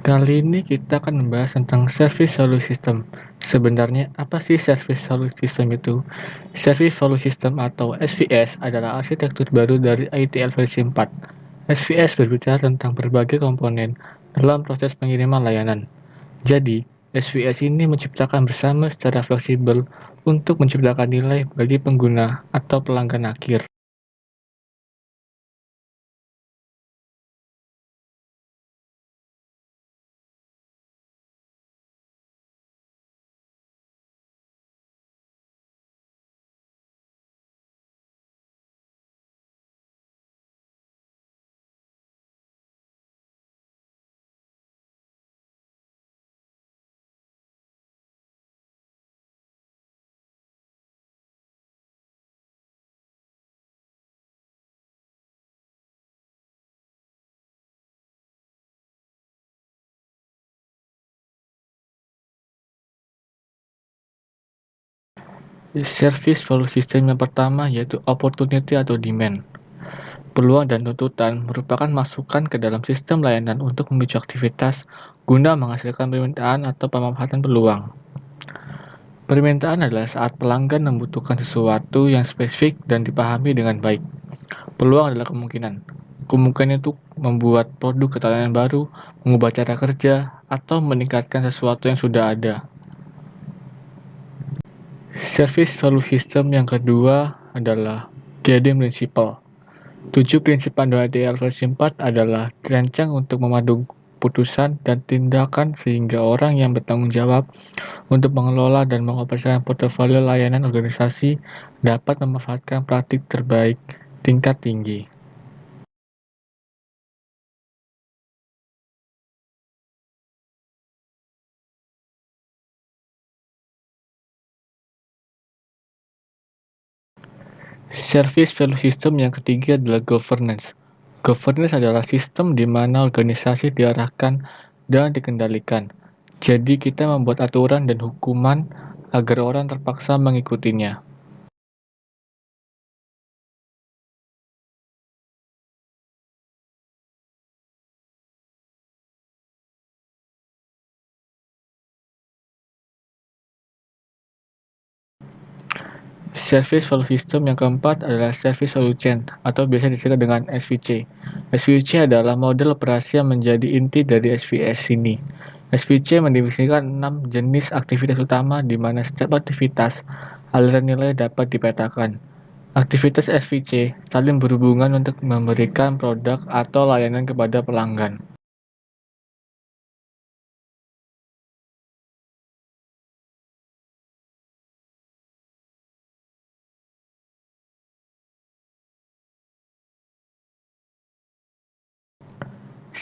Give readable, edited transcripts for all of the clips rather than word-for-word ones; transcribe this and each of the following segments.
Kali ini kita akan membahas tentang Service Value System. Sebenarnya apa sih Service Value System itu? Service Value System atau SVS adalah arsitektur baru dari ITL versi 4. SVS berbicara tentang berbagai komponen dalam proses pengiriman layanan. Jadi, SVS ini menciptakan bersama secara fleksibel untuk menciptakan nilai bagi pengguna atau pelanggan akhir. Service Value System yang pertama yaitu Opportunity atau Demand. Peluang dan tuntutan merupakan masukan ke dalam sistem layanan untuk memicu aktivitas guna menghasilkan permintaan atau pemanfaatan peluang. Permintaan adalah saat pelanggan membutuhkan sesuatu yang spesifik dan dipahami dengan baik. Peluang adalah kemungkinan. Kemungkinan itu membuat produk atau layanan baru, mengubah cara kerja, atau meningkatkan sesuatu yang sudah ada. Service Value System yang kedua adalah Guiding Principle. 7 prinsip panduan ITL versi 4 adalah dirancang untuk memandu putusan dan tindakan sehingga orang yang bertanggung jawab untuk mengelola dan mengoperasikan portofolio layanan organisasi dapat memanfaatkan praktik terbaik tingkat tinggi. Service Value System yang ketiga adalah Governance. Governance adalah sistem di mana organisasi diarahkan dan dikendalikan. Jadi kita membuat aturan dan hukuman agar orang terpaksa mengikutinya. Service Value System yang keempat adalah Service Value Chain atau biasa disingkat dengan SVC. SVC adalah model operasi yang menjadi inti dari SVS ini. SVC mendefinisikan 6 jenis aktivitas utama di mana setiap aktivitas aliran nilai dapat dipetakan. Aktivitas SVC saling berhubungan untuk memberikan produk atau layanan kepada pelanggan.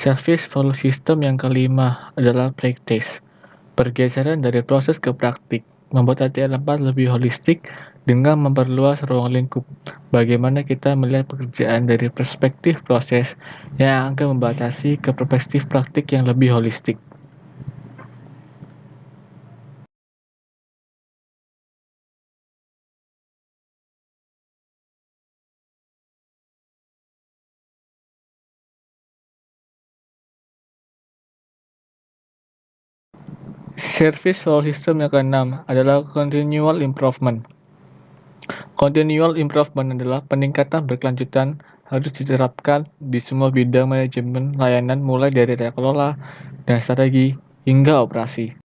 Service Value System yang kelima adalah Practice. Pergeseran dari proses ke praktik membuat latihan 4 lebih holistik dengan memperluas ruang lingkup. Bagaimana kita melihat pekerjaan dari perspektif proses yang akan membatasi ke perspektif praktik yang lebih holistik. Service Value System yang keenam adalah Continual Improvement. Continual Improvement adalah peningkatan berkelanjutan harus diterapkan di semua bidang manajemen layanan mulai dari tata kelola dan strategi hingga operasi.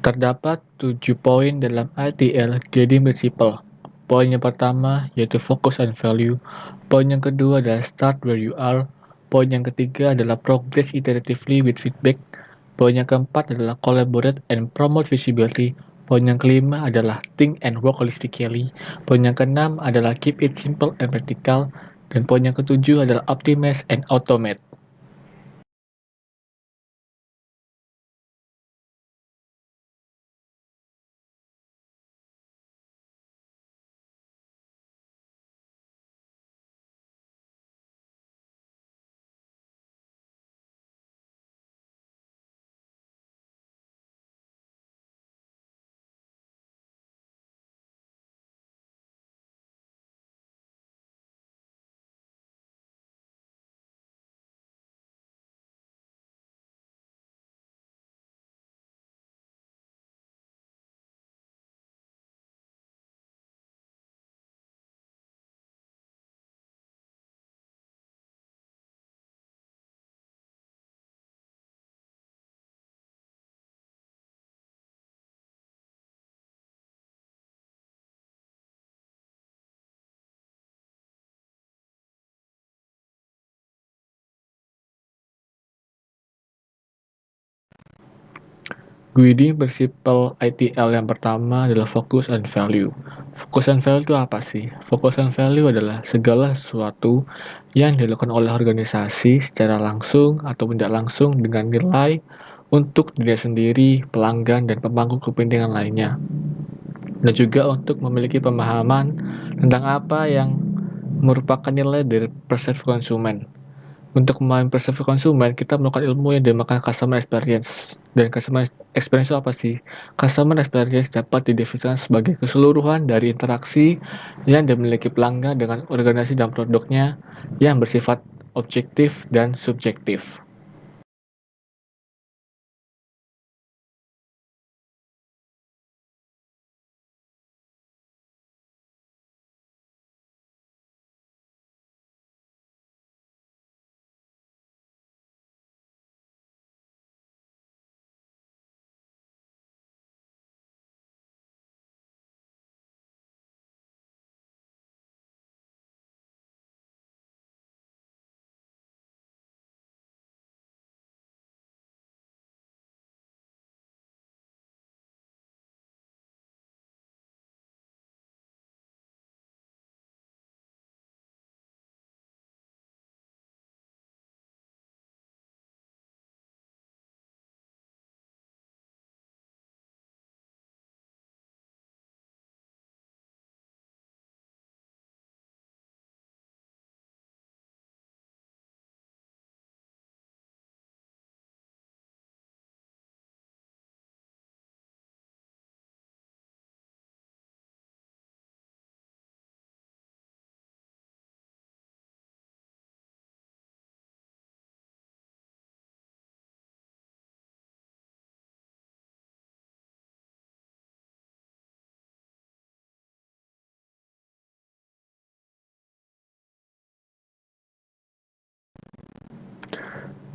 Terdapat 7 poin dalam ITL Guiding Principle. Poin yang pertama yaitu Focus on Value. Poin yang kedua adalah Start Where You Are. Poin yang ketiga adalah Progress Iteratively with Feedback. Poin yang keempat adalah Collaborate and Promote Visibility. Poin yang kelima adalah Think and Work Holistically. Poin yang keenam adalah Keep It Simple and Practical. Dan poin yang ketujuh adalah Optimize and Automate. Guiding Principle ITL yang pertama adalah Focus and Value. Focus and Value itu apa sih? Focus and Value adalah segala sesuatu yang dilakukan oleh organisasi secara langsung atau tidak langsung dengan nilai untuk diri sendiri, pelanggan, dan pemangku kepentingan lainnya. Dan juga untuk memiliki pemahaman tentang apa yang merupakan nilai dari persepsi konsumen. Untuk memahami persepsi konsumen, kita melakukan ilmu yang dinamakan customer experience. Dan customer experience itu apa sih? Customer experience dapat didefinisikan sebagai keseluruhan dari interaksi yang dimiliki pelanggan dengan organisasi dan produknya yang bersifat objektif dan subjektif.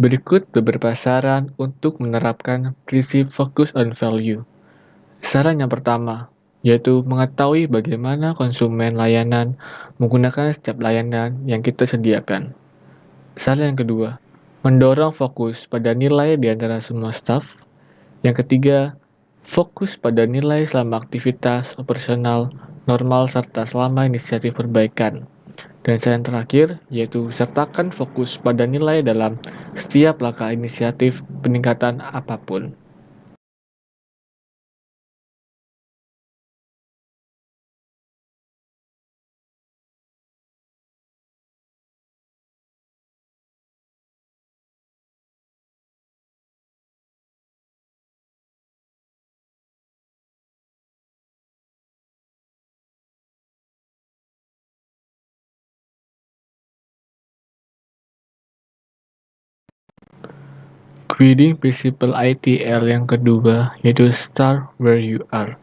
Berikut beberapa saran untuk menerapkan prinsip focus on value. Saran yang pertama, yaitu mengetahui bagaimana konsumen layanan menggunakan setiap layanan yang kita sediakan. Saran yang kedua, mendorong fokus pada nilai di antara semua staf. Yang ketiga, fokus pada nilai selama aktivitas operasional normal serta selama inisiatif perbaikan. Dan saran terakhir, yaitu sertakan fokus pada nilai dalam setiap langkah inisiatif peningkatan apapun. Guiding Principle ITL yang kedua, yaitu Start Where You Are.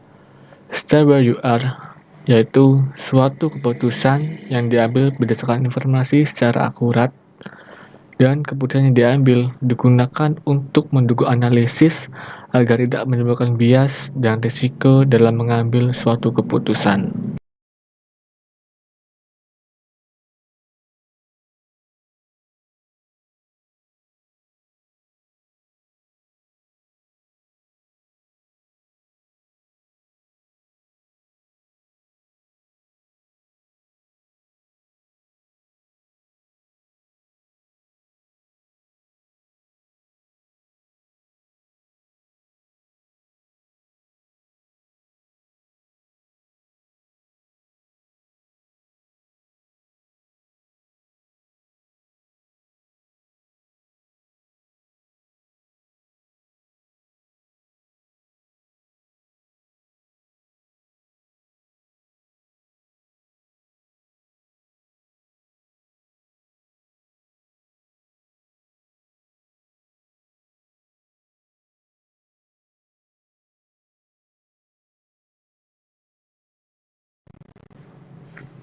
Start Where You Are yaitu suatu keputusan yang diambil berdasarkan informasi secara akurat dan keputusan yang diambil digunakan untuk mendukung analisis agar tidak menimbulkan bias dan risiko dalam mengambil suatu keputusan.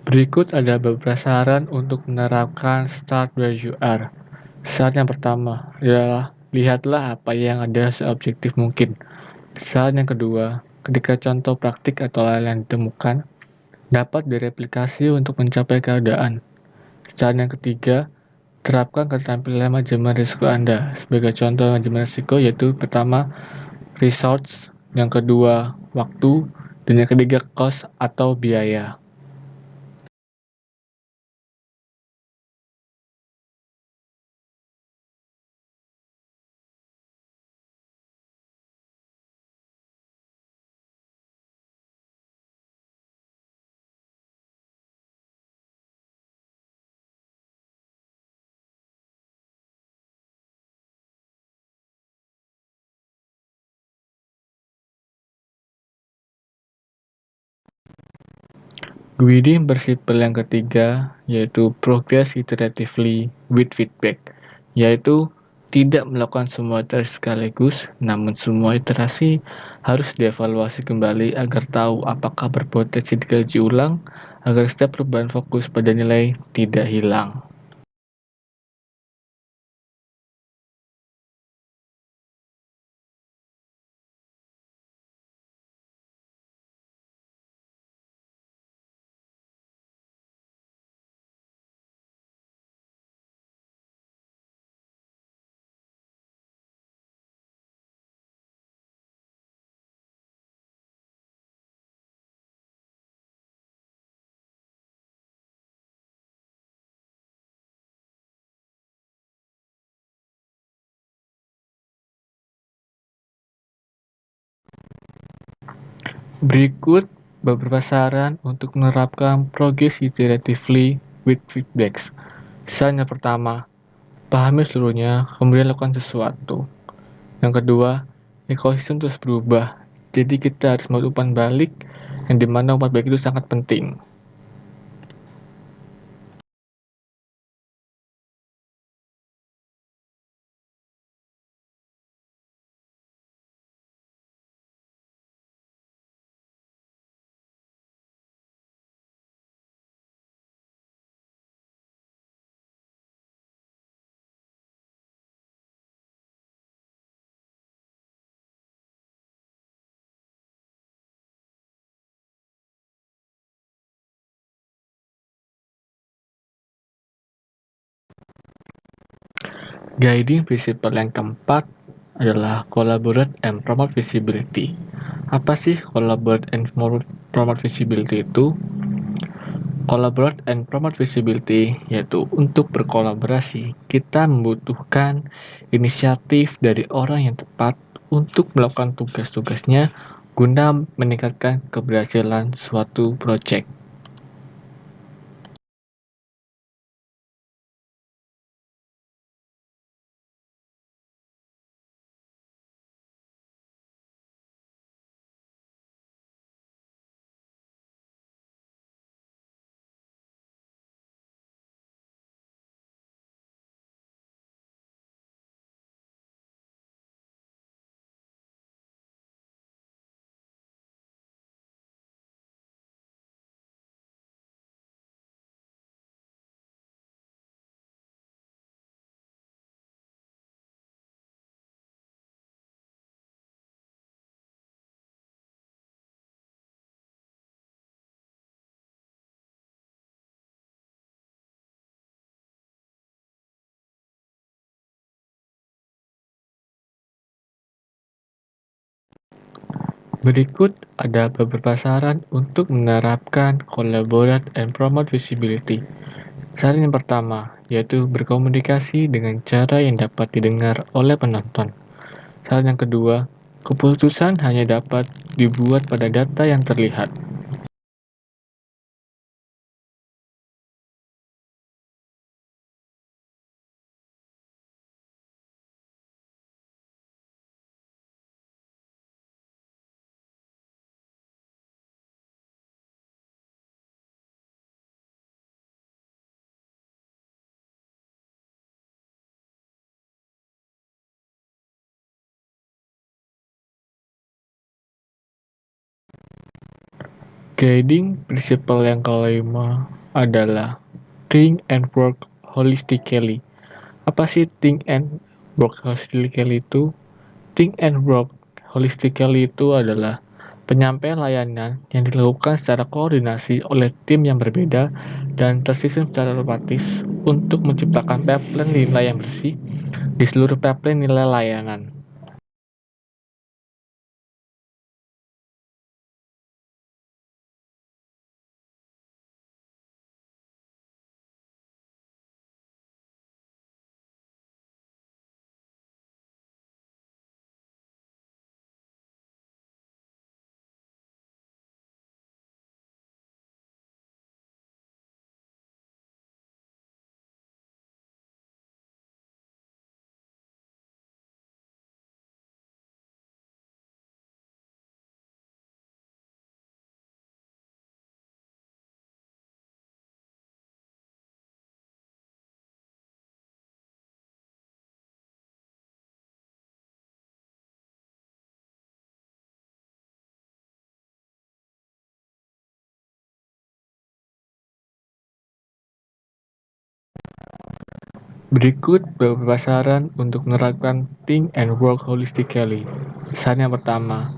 Berikut ada beberapa saran untuk menerapkan Start Where You Are. Saran yang pertama adalah lihatlah apa yang ada seobjektif mungkin. Saran yang kedua, ketika contoh praktik atau hal yang ditemukan dapat direplikasi untuk mencapai keadaan. Saran yang ketiga, terapkan keterampilan manajemen risiko Anda. Sebagai contoh manajemen risiko yaitu pertama, resource, yang kedua waktu, dan yang ketiga cost atau biaya. Guiding principle yang ketiga yaitu progress iteratively with feedback, yaitu tidak melakukan semua iterasi sekaligus, namun semua iterasi harus dievaluasi kembali agar tahu apakah berpotensi dikaji ulang, agar setiap perubahan fokus pada nilai tidak hilang. Berikut beberapa saran untuk menerapkan progress iteratively with feedbacks. Saran yang pertama, pahami seluruhnya, kemudian lakukan sesuatu. Yang kedua, ekosistem terus berubah, jadi kita harus melakukan balik, yang dimana umpan balik itu sangat penting. Guiding principle yang keempat adalah collaborate and promote visibility. Apa sih collaborate and promote visibility itu? Collaborate and promote visibility yaitu untuk berkolaborasi, kita membutuhkan inisiatif dari orang yang tepat untuk melakukan tugas-tugasnya guna meningkatkan keberhasilan suatu proyek. Berikut ada beberapa saran untuk menerapkan collaborate and promote visibility. Saran yang pertama, yaitu berkomunikasi dengan cara yang dapat didengar oleh penonton. Saran yang kedua, keputusan hanya dapat dibuat pada data yang terlihat. Guiding principle yang kelima adalah think and work holistically. Apa sih think and work holistically itu? Think and work holistically itu adalah penyampaian layanan yang dilakukan secara koordinasi oleh tim yang berbeda dan tersistem secara otomatis untuk menciptakan pipeline nilai yang bersih di seluruh pipeline nilai layanan. Berikut beberapa saran untuk menerapkan think and work holistically. Saran yang pertama,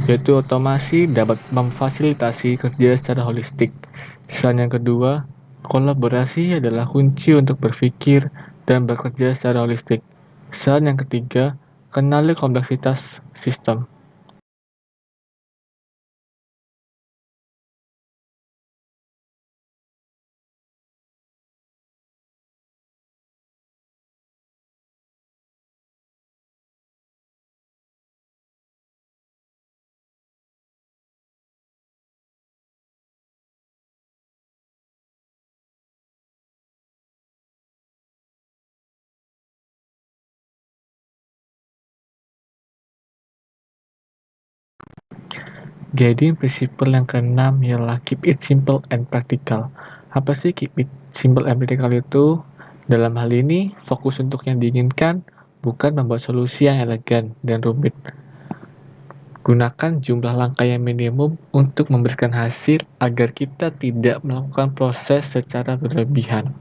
yaitu otomasi dapat memfasilitasi kerja secara holistik. Saran yang kedua, kolaborasi adalah kunci untuk berpikir dan bekerja secara holistik. Saran yang ketiga, kenali kompleksitas sistem. Jadi prinsipal yang keenam ialah keep it simple and practical. Apa sih keep it simple and practical itu? Dalam hal ini, fokus untuk yang diinginkan, bukan membuat solusi yang elegan dan rumit. Gunakan jumlah langkah yang minimum untuk memberikan hasil agar kita tidak melakukan proses secara berlebihan.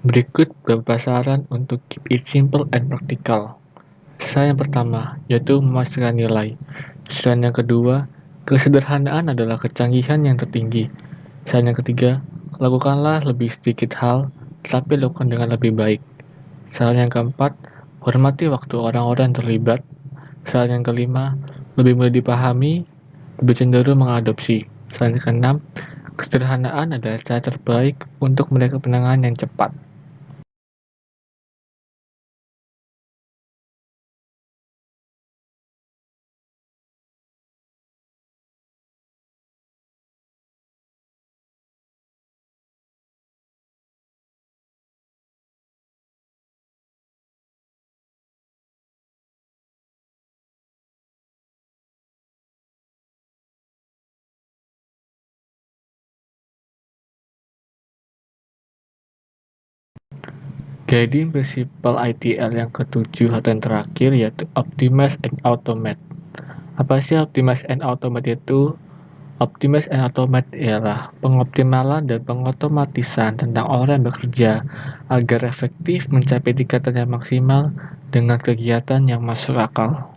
Berikut beberapa saran untuk keep it simple and practical. Saran yang pertama, yaitu memastikan nilai. Saran yang kedua, kesederhanaan adalah kecanggihan yang tertinggi. Saran yang ketiga, lakukanlah lebih sedikit hal, tetapi lakukan dengan lebih baik. Saran yang keempat, hormati waktu orang-orang yang terlibat. Saran yang kelima, lebih mudah dipahami, lebih cenderung mengadopsi. Saran yang keenam, kesederhanaan adalah cara terbaik untuk mereka penanganan yang cepat. Jadi prinsipal ITL yang ketujuh atau yang terakhir yaitu optimize and automate. Apa sih optimize and automate itu? Optimize and automate ialah pengoptimalan dan pengotomatisan tentang orang yang bekerja agar efektif mencapai tingkatan yang maksimal dengan kegiatan yang masuk akal.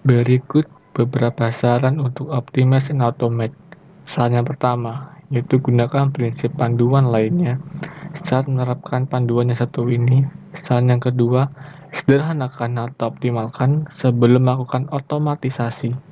Berikut beberapa saran untuk optimize and automate. Saran yang pertama, yaitu gunakan prinsip panduan lainnya saat menerapkan panduan yang satu ini. Saran yang kedua, sederhanakan atau optimalkan sebelum melakukan otomatisasi.